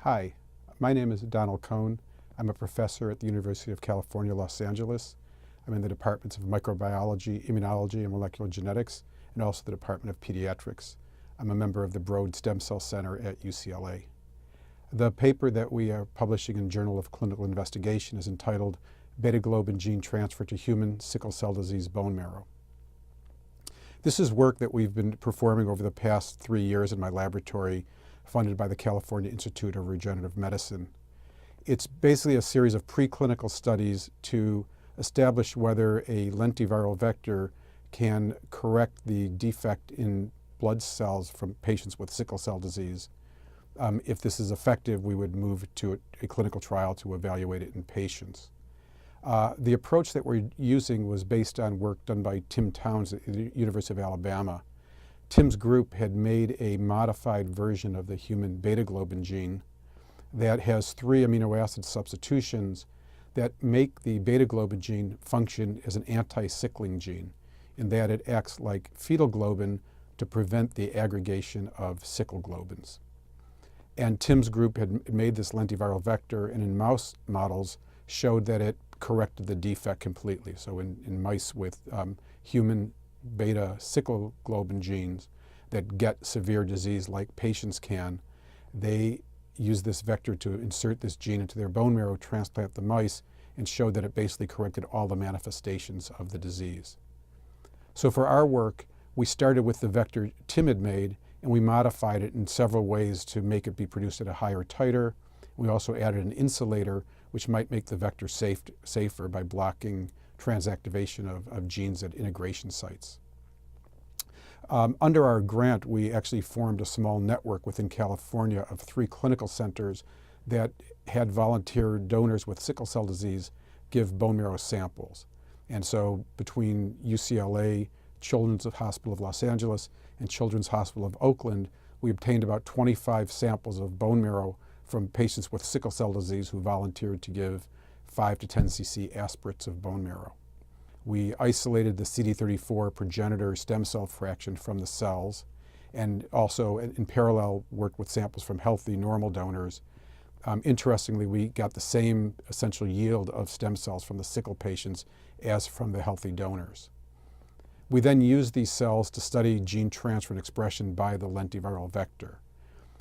Hi, my name is Donald Cohn. I'm a professor at the University of California, Los Angeles. I'm in the departments of microbiology, immunology, and molecular genetics, and also the Department of Pediatrics. I'm a member of the Broad Stem Cell Center at UCLA. The paper that we are publishing in Journal of Clinical Investigation is entitled Beta-globin Gene Transfer to Human Sickle Cell Disease Bone Marrow. This is work that we've been performing over the past 3 years in my laboratory, funded by the California Institute of Regenerative Medicine. It's basically a series of preclinical studies to establish whether a lentiviral vector can correct the defect in blood cells from patients with sickle cell disease. If this is effective, we would move to a clinical trial to evaluate it in patients. The approach that we're using was based on work done by Tim Towns at the University of Alabama. Tim's group had made a modified version of the human beta-globin gene that has 3 amino acid substitutions that make the beta-globin gene function as an anti-sickling gene, in that it acts like fetal globin to prevent the aggregation of sickle globins. And Tim's group had made this lentiviral vector, and in mouse models showed that it corrected the defect completely. So in mice with human beta sickle globin genes that get severe disease like patients can, they use this vector to insert this gene into their bone marrow, transplant the mice, and showed that it basically corrected all the manifestations of the disease. So for our work, we started with the vector Tim had made, and we modified it in several ways to make it be produced at a higher titer. We also added an insulator, which might make the vector safer by blocking transactivation of genes at integration sites. Under our grant, we actually formed a small network within California of 3 clinical centers that had volunteer donors with sickle cell disease give bone marrow samples. And so between UCLA, Children's Hospital of Los Angeles, and Children's Hospital of Oakland, we obtained about 25 samples of bone marrow from patients with sickle cell disease who volunteered to give 5 to 10 cc aspirates of bone marrow. We isolated the CD34 progenitor stem cell fraction from the cells, and also in parallel worked with samples from healthy normal donors. Interestingly, we got the same essential yield of stem cells from the sickle patients as from the healthy donors. We then used these cells to study gene transfer and expression by the lentiviral vector.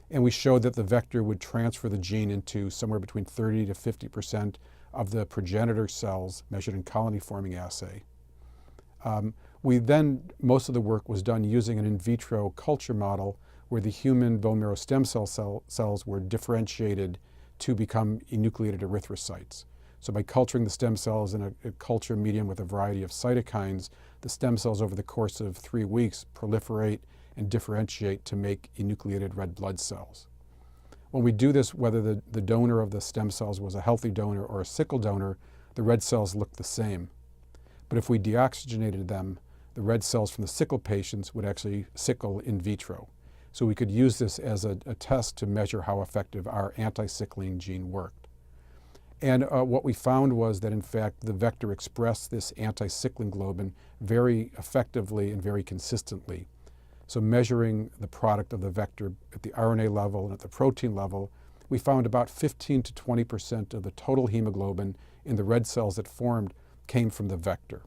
And we showed that the vector would transfer the gene into somewhere between 30 to 50% of the progenitor cells measured in colony-forming assay. Most of the work was done using an in vitro culture model where the human bone marrow stem cells were differentiated to become enucleated erythrocytes. So by culturing the stem cells in a culture medium with a variety of cytokines, the stem cells over the course of 3 weeks proliferate and differentiate to make enucleated red blood cells. When we do this, whether the donor of the stem cells was a healthy donor or a sickle donor, the red cells look the same. But if we deoxygenated them, the red cells from the sickle patients would actually sickle in vitro. So we could use this as a test to measure how effective our anti-sickling gene worked. And what we found was that, in fact, the vector expressed this anti-sickling globin very effectively and very consistently. So measuring the product of the vector at the RNA level and at the protein level, we found about 15 to 20% of the total hemoglobin in the red cells that formed came from the vector.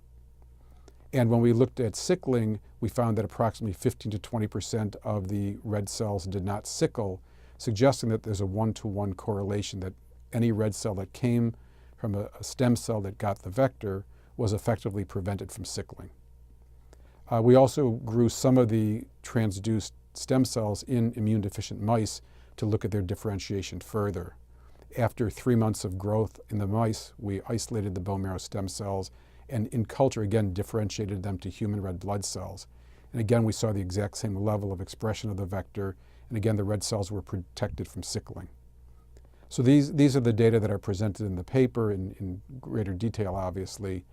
And when we looked at sickling, we found that approximately 15 to 20% of the red cells did not sickle, suggesting that there's a 1-to-1 correlation, that any red cell that came from a stem cell that got the vector was effectively prevented from sickling. We also grew some of the transduced stem cells in immune-deficient mice to look at their differentiation further. After 3 months of growth in the mice, we isolated the bone marrow stem cells and in culture, again, differentiated them to human red blood cells. And again, we saw the exact same level of expression of the vector, and again, the red cells were protected from sickling. So these are the data that are presented in the paper in greater detail, obviously.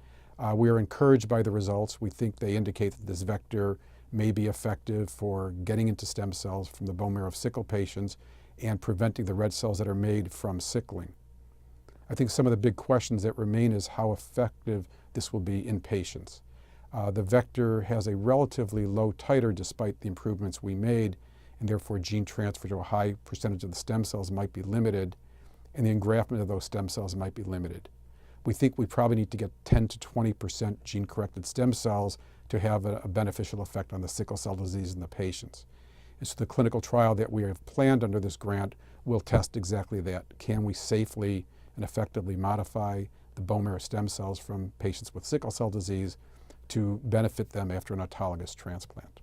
We are encouraged by the results. We think they indicate that this vector may be effective for getting into stem cells from the bone marrow of sickle patients and preventing the red cells that are made from sickling. I think some of the big questions that remain is how effective this will be in patients. The vector has a relatively low titer despite the improvements we made, and therefore gene transfer to a high percentage of the stem cells might be limited, and the engraftment of those stem cells might be limited. We think we probably need to get 10 to 20% gene-corrected stem cells to have a beneficial effect on the sickle cell disease in the patients. And so the clinical trial that we have planned under this grant will test exactly that. Can we safely and effectively modify the bone marrow stem cells from patients with sickle cell disease to benefit them after an autologous transplant?